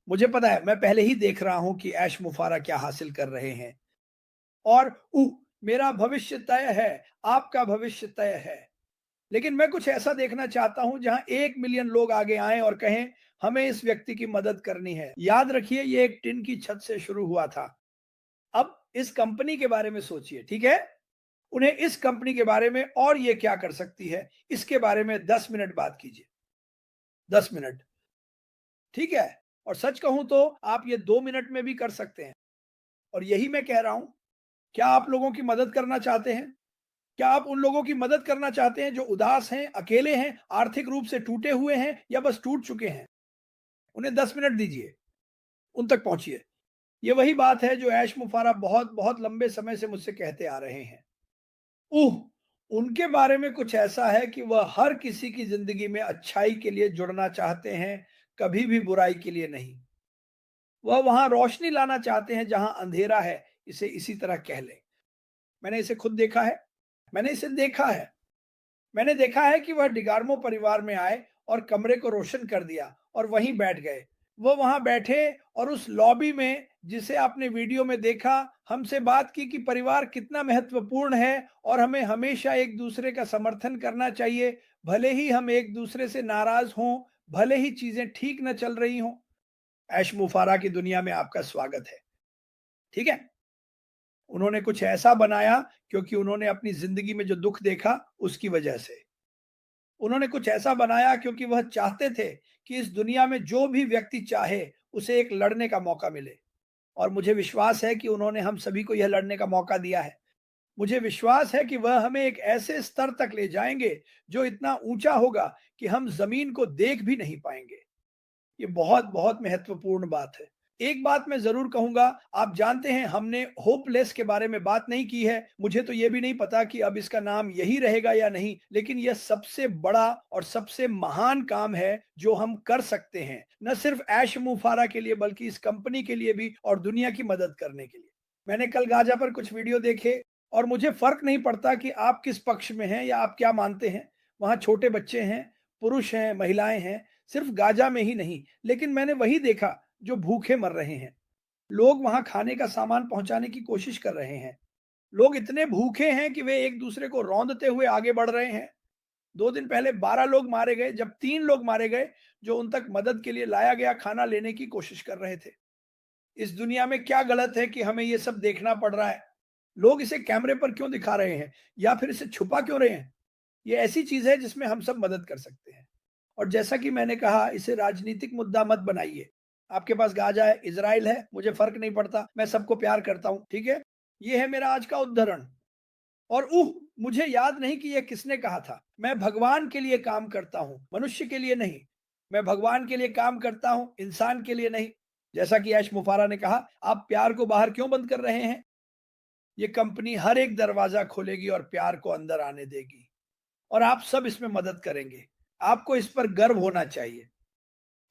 मुझे पता है, मैं पहले ही देख रहा हूं कि ऐश मुफारा क्या हासिल कर रहे हैं। और मेरा भविष्य तय है, आपका भविष्य तय है। लेकिन मैं कुछ ऐसा देखना चाहता हूं जहां 1 मिलियन लोग आगे आएं और कहें हमें इस व्यक्ति की मदद करनी है। याद रखिए, ये एक टिन की छत से शुरू हुआ था। अब इस कंपनी के बारे में सोचिए, ठीक है? उन्हें इस कंपनी के बारे में और ये क्या कर सकती है, इसके बारे में 10 मिनट बात कीजिए। 10 मिनट, ठीक है? और सच कहूं तो आप ये 2 मिनट में भी कर सकते हैं। और यही मैं कह रहा हूं। क्या आप लोगों की मदद करना चाहते हैं? क्या आप उन लोगों की मदद करना चाहते हैं जो उदास हैं, अकेले हैं, आर्थिक रूप से टूटे हुए हैं या बस टूट चुके हैं? उन्हें 10 मिनट दीजिए, उन तक पहुंचिए। ये वही बात है जो ऐश मुफारा बहुत बहुत लंबे समय से मुझसे कहते आ रहे हैं। उह, उनके बारे में कुछ ऐसा है कि वह हर किसी की जिंदगी में अच्छाई के लिए जुड़ना चाहते हैं, कभी भी बुराई के लिए नहीं। वह वहां रोशनी लाना चाहते हैं जहां अंधेरा है, इसे इसी तरह कह लें। मैंने इसे खुद देखा है। मैंने इसे देखा है। मैंने देखा है कि वह डिगार्मो परिवार में आए और कमरे को रोशन कर दिया और वहीं बैठ गए। वो वहां बैठे और उस लॉबी में, जिसे आपने वीडियो में देखा, हमसे बात की कि परिवार कितना महत्वपूर्ण है और हमें हमेशा एक दूसरे का समर्थन करना चाहिए, भले ही हम एक दूसरे से नाराज हों, भले ही चीजें ठीक न चल रही हों। ऐश मुफारा की दुनिया में आपका स्वागत है, ठीक है? उन्होंने कुछ ऐसा बनाया क्योंकि उन्होंने अपनी जिंदगी में जो दुख देखा उसकी वजह से। उन्होंने कुछ ऐसा बनाया क्योंकि वह चाहते थे कि इस दुनिया में जो भी व्यक्ति चाहे उसे एक लड़ने का मौका मिले। और मुझे विश्वास है कि उन्होंने हम सभी को यह लड़ने का मौका दिया है। मुझे विश्वास है कि वह हमें एक ऐसे स्तर तक ले जाएंगे जो इतना ऊंचा होगा कि हम जमीन को देख भी नहीं पाएंगे। ये बहुत बहुत महत्वपूर्ण बात है। एक बात मैं जरूर कहूंगा, आप जानते हैं हमने होपलेस के बारे में बात नहीं की है। मुझे तो ये भी नहीं पता कि अब इसका नाम यही रहेगा या नहीं, लेकिन यह सबसे बड़ा और सबसे महान काम है जो हम कर सकते हैं, न सिर्फ ऐश मुफारा के लिए बल्कि इस कंपनी के लिए भी और दुनिया की मदद करने के लिए। मैंने कल गाजा पर कुछ वीडियो देखे और मुझे फर्क नहीं पड़ता कि आप किस पक्ष में हैं या आप क्या मानते हैं। वहां छोटे बच्चे हैं, पुरुष हैं, महिलाएं हैं, सिर्फ गाजा में ही नहीं, लेकिन मैंने वही देखा जो भूखे मर रहे हैं। लोग वहां खाने का सामान पहुंचाने की कोशिश कर रहे हैं। लोग इतने भूखे हैं कि वे एक दूसरे को रौंदते हुए आगे बढ़ रहे हैं। 2 दिन पहले 12 लोग मारे गए जब 3 लोग मारे गए जो उन तक मदद के लिए लाया गया खाना लेने की कोशिश कर रहे थे। इस दुनिया में क्या गलत है कि हमें ये सब देखना पड़ रहा है? लोग इसे कैमरे पर क्यों दिखा रहे हैं या फिर इसे छुपा क्यों रहे हैं? ये ऐसी चीज है जिसमें हम सब मदद कर सकते हैं। और जैसा कि मैंने कहा, इसे राजनीतिक मुद्दा मत बनाइए। आपके पास गाजा है, इजराइल है, मुझे फर्क नहीं पड़ता, मैं सबको प्यार करता हूं, ठीक है? ये है मेरा आज का उद्धरण। और मुझे याद नहीं कि यह किसने कहा था। मैं भगवान के लिए काम करता हूं, मनुष्य के लिए नहीं। मैं भगवान के लिए काम करता हूं, इंसान के लिए नहीं। जैसा कि ऐश मुफारा ने कहा, आप प्यार को बाहर क्यों बंद कर रहे हैं? ये कंपनी हर एक दरवाजा खोलेगी और प्यार को अंदर आने देगी। और आप सब इसमें मदद करेंगे। आपको इस पर गर्व होना चाहिए।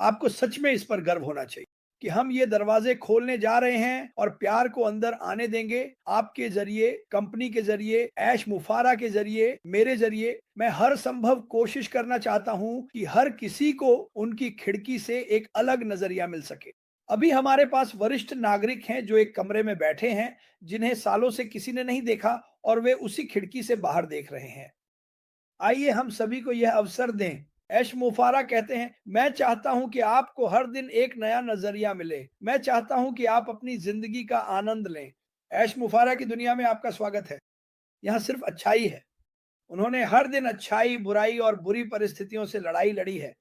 आपको सच में इस पर गर्व होना चाहिए कि हम ये दरवाजे खोलने जा रहे हैं और प्यार को अंदर आने देंगे। आपके जरिए, कंपनी के जरिए, ऐश मुफारा के जरिए, मेरे जरिए। मैं हर संभव कोशिश करना चाहता हूं कि हर किसी को उनकी खिड़की से एक अलग नजरिया मिल सके। अभी हमारे पास वरिष्ठ नागरिक हैं जो एक कमरे में बैठे हैं, जिन्हें सालों से किसी ने नहीं देखा, और वे उसी खिड़की से बाहर देख रहे हैं। आइए हम सभी को यह अवसर दें। ऐश मुफारा कहते हैं, मैं चाहता हूं कि आपको हर दिन एक नया नजरिया मिले। मैं चाहता हूं कि आप अपनी जिंदगी का आनंद लें। ऐश मुफारा की दुनिया में आपका स्वागत है। यहाँ सिर्फ अच्छाई है। उन्होंने हर दिन अच्छाई, बुराई और बुरी परिस्थितियों से लड़ाई लड़ी है।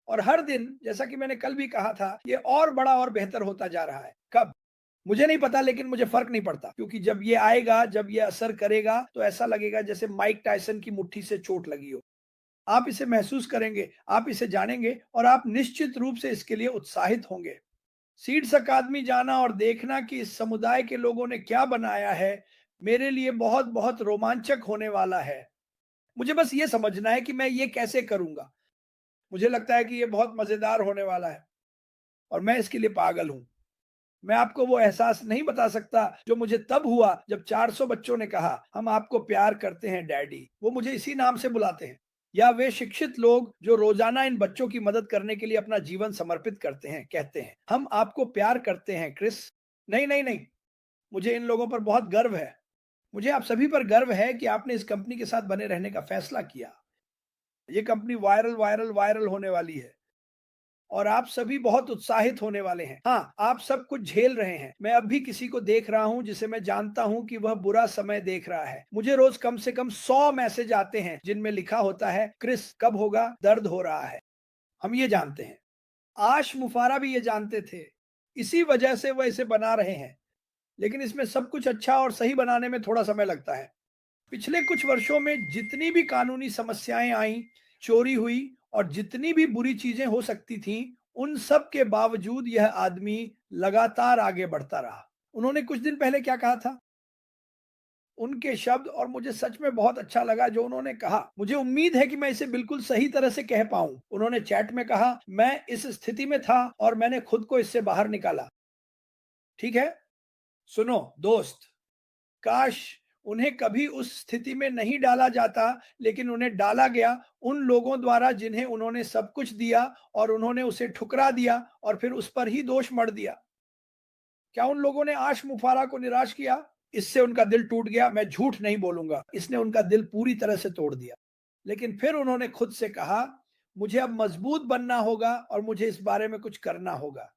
और हर दिन, जैसा कि मैंने कल भी कहा था, ये और बड़ा और बेहतर होता जा रहा है। कब? मुझे नहीं पता, लेकिन मुझे फर्क नहीं पड़ता, क्योंकि जब ये आएगा, जब ये असर करेगा, तो ऐसा लगेगा जैसे माइक टायसन की मुट्ठी से चोट लगी हो। आप इसे महसूस करेंगे, आप इसे जानेंगे और आप निश्चित रूप से इसके लिए उत्साहित होंगे। सीड्स अकादमी जाना और देखना कि इस समुदाय के लोगों ने क्या बनाया है, मेरे लिए बहुत बहुत रोमांचक होने वाला है। मुझे बस ये समझना है कि मैं ये कैसे करूंगा। मुझे लगता है कि ये बहुत मजेदार होने वाला है और मैं इसके लिए पागल हूं। मैं आपको वो एहसास नहीं बता सकता जो मुझे तब हुआ जब 400 बच्चों ने कहा, हम आपको प्यार करते हैं डैडी। वो मुझे इसी नाम से बुलाते हैं। या वे शिक्षित लोग जो रोजाना इन बच्चों की मदद करने के लिए अपना जीवन समर्पित करते हैं, कहते हैं हम आपको प्यार करते हैं क्रिस। नहीं नहीं नहीं, मुझे इन लोगों पर बहुत गर्व है। मुझे आप सभी पर गर्व है कि आपने इस कंपनी के साथ बने रहने का फैसला किया। ये कंपनी वायरल वायरल वायरल होने वाली है और आप सभी बहुत उत्साहित होने वाले हैं। हाँ, आप सब कुछ झेल रहे हैं। मैं अब भी किसी को देख रहा हूं जिसे मैं जानता हूं कि वह बुरा समय देख रहा है। मुझे रोज कम से कम 100 मैसेज आते हैं जिनमें लिखा होता है, क्रिस कब होगा, दर्द हो रहा है। हम ये जानते हैं, आश मुफारा भी ये जानते थे, इसी वजह से वह इसे बना रहे हैं। लेकिन इसमें सब कुछ अच्छा और सही बनाने में थोड़ा समय लगता है। पिछले कुछ वर्षों में जितनी भी कानूनी समस्याएं आई, चोरी हुई और जितनी भी बुरी चीजें हो सकती थीं, उन सब के बावजूद यह आदमी लगातार आगे बढ़ता रहा। उन्होंने कुछ दिन पहले क्या कहा था, उनके शब्द और मुझे सच में बहुत अच्छा लगा जो उन्होंने कहा। मुझे उम्मीद है कि मैं इसे बिल्कुल सही तरह से कह पाऊं। उन्होंने चैट में कहा, मैं इस स्थिति में था और मैंने खुद को इससे बाहर निकाला। ठीक है, सुनो दोस्त, काश उन्हें कभी उस स्थिति में नहीं डाला जाता, लेकिन उन्हें डाला गया उन लोगों द्वारा जिन्हें उन्होंने सब कुछ दिया और उन्होंने उसे ठुकरा दिया और फिर उस पर ही दोष मढ़ दिया। क्या उन लोगों ने आश मुफारा को निराश किया? इससे उनका दिल टूट गया, मैं झूठ नहीं बोलूंगा, इसने उनका दिल पूरी तरह से तोड़ दिया। लेकिन फिर उन्होंने खुद से कहा, मुझे अब मजबूत बनना होगा और मुझे इस बारे में कुछ करना होगा।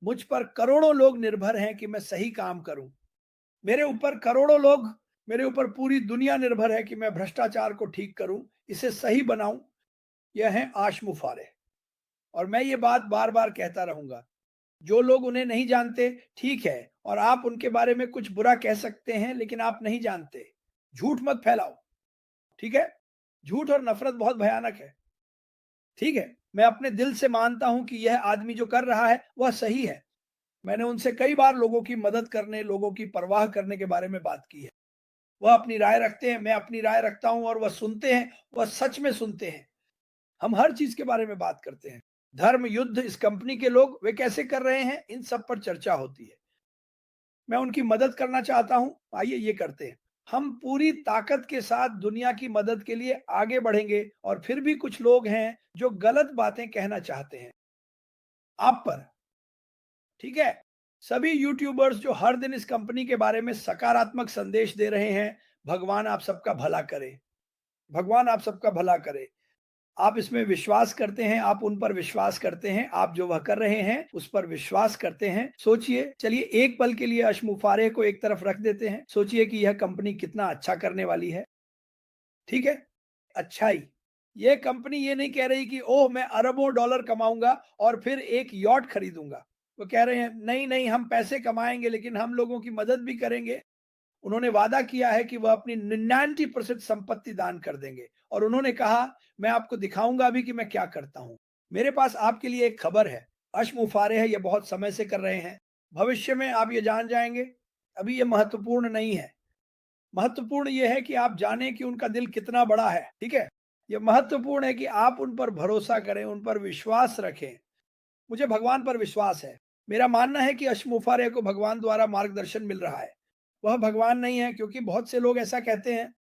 मुझ पर करोड़ों लोग निर्भर हैं कि मैं सही काम करूं। मेरे ऊपर करोड़ों लोग, मेरे ऊपर पूरी दुनिया निर्भर है कि मैं भ्रष्टाचार को ठीक करूं, इसे सही बनाऊं। यह है आश मुफारे। और मैं ये बात बार बार कहता रहूंगा। जो लोग उन्हें नहीं जानते, ठीक है, और आप उनके बारे में कुछ बुरा कह सकते हैं, लेकिन आप नहीं जानते। झूठ मत फैलाओ, ठीक है? झूठ और नफरत बहुत भयानक है। ठीक है, मैं अपने दिल से मानता हूं कि यह आदमी जो कर रहा है वह सही है। मैंने उनसे कई बार लोगों की मदद करने, लोगों की परवाह करने के बारे में बात की है। वह अपनी राय रखते हैं, मैं अपनी राय रखता हूं और वह सुनते हैं, वह सच में सुनते हैं। हम हर चीज के बारे में बात करते हैं। धर्म, युद्ध, इस कंपनी के लोग वे कैसे कर रहे हैं, इन सब पर चर्चा होती है। मैं उनकी मदद करना चाहता हूं, आइए ये करते हैं। हम पूरी ताकत के साथ दुनिया की मदद के लिए आगे बढ़ेंगे और फिर भी कुछ लोग हैं जो गलत बातें कहना चाहते हैं आप पर। ठीक है, सभी यूट्यूबर्स जो हर दिन इस कंपनी के बारे में सकारात्मक संदेश दे रहे हैं, भगवान आप सबका भला करे। भगवान आप सबका भला करे। आप इसमें विश्वास करते हैं, आप उन पर विश्वास करते हैं, आप जो वह कर रहे हैं उस पर विश्वास करते हैं। सोचिए, चलिए एक पल के लिए अशमुफारे को एक तरफ रख देते हैं। सोचिए कि यह कंपनी कितना अच्छा करने वाली है। ठीक है, अच्छाई। यह कंपनी ये नहीं कह रही कि ओह मैं अरबों डॉलर कमाऊंगा और फिर एक यॉट खरीदूंगा। वो कह रहे हैं नहीं नहीं, हम पैसे कमाएंगे लेकिन हम लोगों की मदद भी करेंगे। उन्होंने वादा किया है कि वह अपनी 99% संपत्ति दान कर देंगे और उन्होंने कहा, मैं आपको दिखाऊंगा भी कि मैं क्या करता हूं। मेरे पास आपके लिए एक खबर है। अशमुफारे है, ये बहुत समय से कर रहे हैं। भविष्य में आप ये जान जाएंगे। अभी ये महत्वपूर्ण नहीं है। महत्वपूर्ण ये है कि आप जानें कि उनका दिल कितना बड़ा है। ठीक है, ये महत्वपूर्ण है कि आप उन पर भरोसा करें, उन पर विश्वास रखें। मुझे भगवान पर विश्वास है। मेरा मानना है कि अशमुफारे को भगवान द्वारा मार्गदर्शन मिल रहा है। वह भगवान नहीं है, क्योंकि बहुत से लोग ऐसा कहते हैं।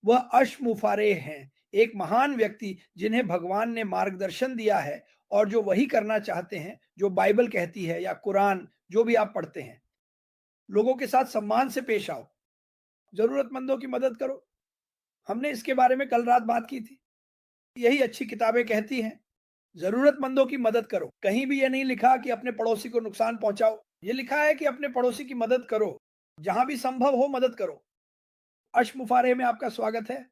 वह अशमुफारे हैं, एक महान व्यक्ति जिन्हें भगवान ने मार्गदर्शन दिया है और जो वही करना चाहते हैं जो बाइबल कहती है या कुरान, जो भी आप पढ़ते हैं। लोगों के साथ सम्मान से पेश आओ, जरूरतमंदों की मदद करो। हमने इसके बारे में कल रात बात की थी। यही अच्छी किताबें कहती हैं, जरूरतमंदों की मदद करो। कहीं भी ये नहीं लिखा कि अपने पड़ोसी को नुकसान पहुंचाओ। ये लिखा है कि अपने पड़ोसी की मदद करो, जहां भी संभव हो मदद करो। अशमुफारे में आपका स्वागत है।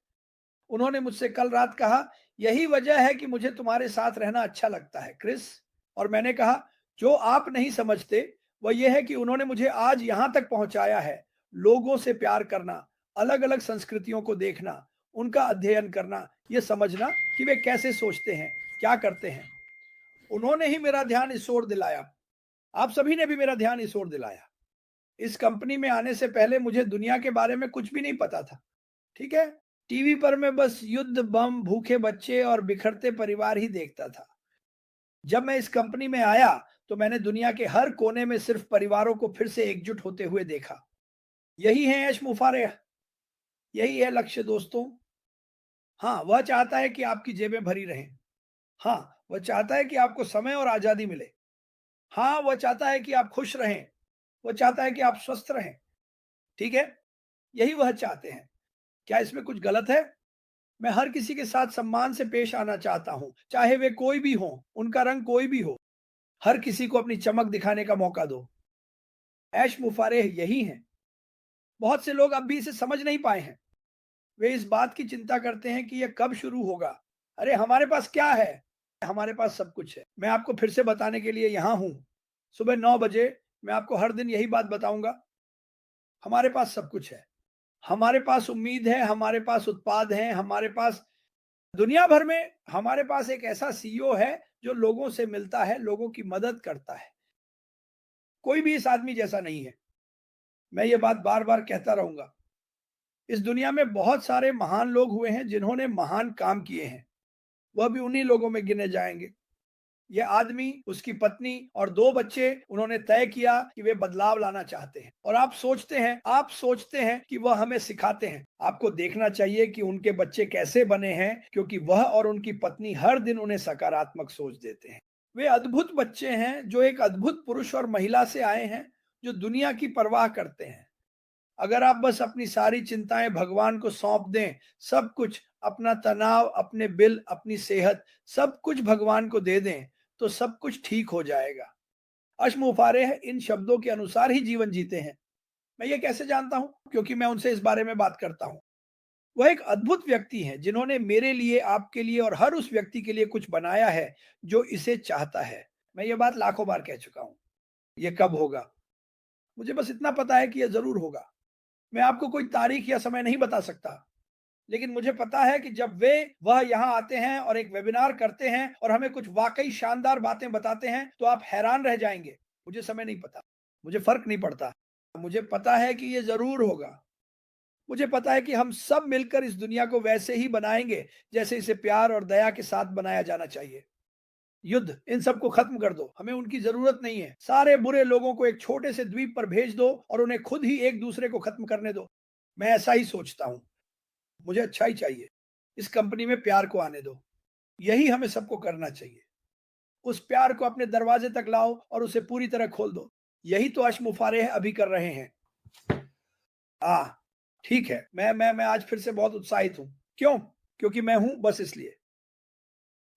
उन्होंने मुझसे कल रात कहा, यही वजह है कि मुझे तुम्हारे साथ रहना अच्छा लगता है क्रिस। और मैंने कहा, जो आप नहीं समझते वह यह है कि उन्होंने मुझे आज यहां तक पहुंचाया है। लोगों से प्यार करना, अलग अलग संस्कृतियों को देखना, उनका अध्ययन करना, यह समझना कि वे कैसे सोचते हैं, क्या करते हैं। उन्होंने ही मेरा ध्यान इस ओर दिलाया। आप सभी ने भी मेरा ध्यान इस ओर दिलाया। इस कंपनी में आने से पहले मुझे दुनिया के बारे में कुछ भी नहीं पता था। ठीक है, टीवी पर मैं बस युद्ध, बम, भूखे बच्चे और बिखरते परिवार ही देखता था। जब मैं इस कंपनी में आया तो मैंने दुनिया के हर कोने में सिर्फ परिवारों को फिर से एकजुट होते हुए देखा। यही है यश मुफारे, यही है लक्ष्य दोस्तों। हाँ, वह चाहता है कि आपकी जेबें भरी रहें। हाँ, वह चाहता है कि आपको समय और आज़ादी मिले। हाँ, वह चाहता है कि आप खुश रहें। वो चाहता है कि आप स्वस्थ रहें। ठीक है? यही वह चाहते हैं। क्या इसमें कुछ गलत है? मैं हर किसी के साथ सम्मान से पेश आना चाहता हूँ, चाहे वे कोई भी हों, उनका रंग कोई भी हो। हर किसी को अपनी चमक दिखाने का मौका दो। ऐश मुफारेह यही हैं। बहुत से लोग अब भी इसे समझ नहीं पाए हैं। वे इस बात की चिंता करते हैं कि यह कब शुरू होगा। अरे हमारे पास क्या है? हमारे पास सब कुछ है। मैं आपको फिर से बताने के लिए यहाँ हूँ। सुबह 9 बजे मैं आपको हर दिन यही बात बताऊंगा। हमारे पास सब कुछ है। हमारे पास उम्मीद है, हमारे पास उत्पाद हैं, हमारे पास दुनिया भर में हमारे पास एक ऐसा सीईओ है जो लोगों से मिलता है, लोगों की मदद करता है। कोई भी इस आदमी जैसा नहीं है। मैं ये बात बार-बार कहता रहूँगा। इस दुनिया में बहुत सारे महान लोग हुए हैं जिन्होंने महान काम किए हैं। वह भी उन्हीं लोगों में गिने जाएँगे। ये आदमी, उसकी पत्नी और 2 बच्चे उन्होंने तय किया कि वे बदलाव लाना चाहते हैं और आप सोचते हैं कि वह हमें सिखाते हैं। आपको देखना चाहिए कि उनके बच्चे कैसे बने हैं क्योंकि वह और उनकी पत्नी हर दिन उन्हें सकारात्मक सोच देते हैं। वे अद्भुत बच्चे हैं जो एक अद्भुत पुरुष और महिला से आए हैं जो दुनिया की परवाह करते हैं। अगर आप बस अपनी सारी चिंताएं भगवान को सौंप दें, सब कुछ, अपना तनाव, अपने बिल, अपनी सेहत, सब कुछ भगवान को दे दें, तो सब कुछ ठीक हो जाएगा। अश्मुफारेह इन शब्दों के अनुसार ही जीवन जीते हैं। मैं ये कैसे जानता हूँ? क्योंकि मैं उनसे इस बारे में बात करता हूँ। वह एक अद्भुत व्यक्ति हैं जिन्होंने मेरे लिए, आपके लिए और हर उस व्यक्ति के लिए कुछ बनाया है जो इसे चाहता है। मैं ये बात लाखों बार कह चुका हूँ। ये कब होगा? मुझे बस इतना पता है कि यह ज़रूर होगा। मैं आपको कोई तारीख या समय नहीं बता सकता, लेकिन मुझे पता है कि जब वह यहाँ आते हैं और एक वेबिनार करते हैं और हमें कुछ वाक़ई शानदार बातें बताते हैं, तो आप हैरान रह जाएँगे। मुझे समय नहीं पता, मुझे फ़र्क नहीं पड़ता। मुझे पता है कि ये ज़रूर होगा। मुझे पता है कि हम सब मिलकर इस दुनिया को वैसे ही बनाएँगे, जैसे इसे प्यार और दया के साथ बनाया जाना चाहिए। युद्ध, इन सबको खत्म कर दो, हमें उनकी जरूरत नहीं है। सारे बुरे लोगों को एक छोटे से द्वीप पर भेज दो और उन्हें खुद ही एक दूसरे को खत्म करने दो। मैं ऐसा ही सोचता हूँ। मुझे अच्छा ही चाहिए। इस कंपनी में प्यार को आने दो। यही हमें सबको करना चाहिए। उस प्यार को अपने दरवाजे तक लाओ और उसे पूरी तरह खोल दो। यही तो अश्मुफारेह अभी कर रहे हैं। आ ठीक है, मैं आज फिर से बहुत उत्साहित हूँ। क्यों? क्योंकि मैं हूँ, बस इसलिए।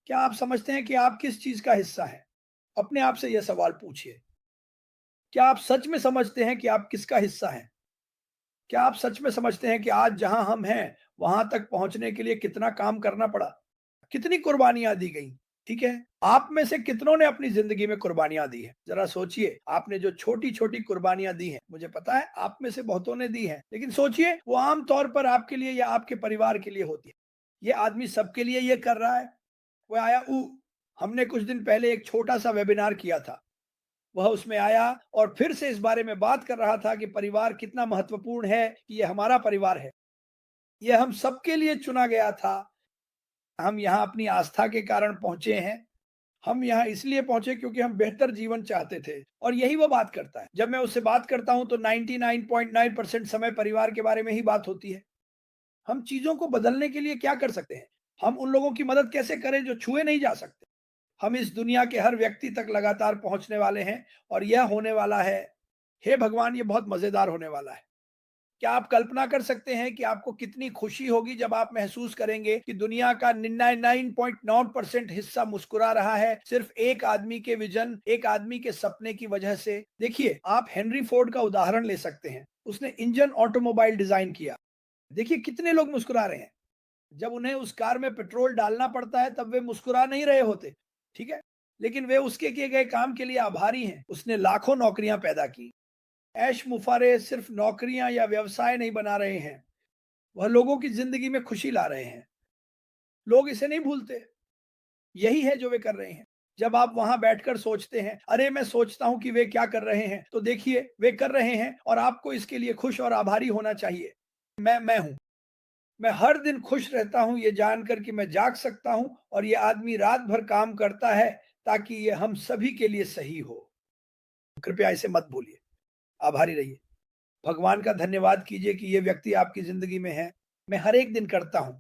क्या आप समझते हैं कि आप किस चीज का हिस्सा हैं? अपने आप से यह सवाल पूछिए। क्या आप सच में समझते हैं कि आप किसका हिस्सा हैं? क्या आप सच में समझते हैं कि आज जहां हम हैं, वहां तक पहुंचने के लिए कितना काम करना पड़ा? कितनी कुर्बानियां दी गई? ठीक है? आप में से कितनों ने अपनी जिंदगी में कुर्बानियां दी हैं? जरा सोचिए, आपने जो छोटी-छोटी कुर्बानियां दी हैं, मुझे पता है आप में से बहुतों ने दी हैं, लेकिन सोचिए वो आम तौर पर आपके लिए या आपके परिवार के लिए होती है। ये आदमी सबके लिए ये कर रहा है। वो आया हमने कुछ दिन पहले एक छोटा-सा वेबिनार किया था। वह उसमें आया और फिर से इस बारे में बात कर रहा था कि परिवार कितना महत्वपूर्ण है, कि ये हमारा परिवार है। ये हम सबके लिए चुना गया था। हम यहाँ अपनी आस्था के कारण पहुँचे हैं। हम यहाँ इसलिए पहुँचे क्योंकि हम बेहतर जीवन चाहते थे और यही वो बात करता है। जब मैं उससे बात करता हूँ तो 99.9% समय परिवार के बारे में ही बात होती है। हम चीज़ों को बदलने के लिए क्या कर सकते हैं? हम उन लोगों की मदद कैसे करें जो छुए नहीं जा सकते? हम इस दुनिया के हर व्यक्ति तक लगातार पहुंचने वाले हैं और यह होने वाला है, हे भगवान, ये बहुत मजेदार होने वाला है। क्या आप कल्पना कर सकते हैं कि आपको कितनी खुशी होगी जब आप महसूस करेंगे कि दुनिया का 99.9% हिस्सा मुस्कुरा रहा है सिर्फ एक आदमी के विजन, एक आदमी के सपने की वजह से? देखिए, आप हेनरी फोर्ड का उदाहरण ले सकते हैं। उसने इंजन ऑटोमोबाइल डिजाइन किया। देखिए कितने लोग मुस्कुरा रहे हैं। जब उन्हें उस कार में पेट्रोल डालना पड़ता है तब वे मुस्कुरा नहीं रहे होते। ठीक है, लेकिन वे उसके किए गए काम के लिए आभारी हैं। उसने लाखों नौकरियां पैदा की। ऐश मुफारे सिर्फ नौकरियां या व्यवसाय नहीं बना रहे हैं, वह लोगों की जिंदगी में खुशी ला रहे हैं। लोग इसे नहीं भूलते। यही है जो वे कर रहे हैं। जब आप वहां बैठकर सोचते हैं, अरे मैं सोचता हूं कि वे क्या कर रहे हैं, तो देखिए वे कर रहे हैं और आपको इसके लिए खुश और आभारी होना चाहिए। मैं हूं। मैं हर दिन खुश रहता हूं ये जानकर कि मैं जाग सकता हूं और ये आदमी रात भर काम करता है ताकि ये हम सभी के लिए सही हो। कृपया इसे मत भूलिए। आभारी रहिए। भगवान का धन्यवाद कीजिए कि ये व्यक्ति आपकी जिंदगी में है। मैं हर एक दिन करता हूं।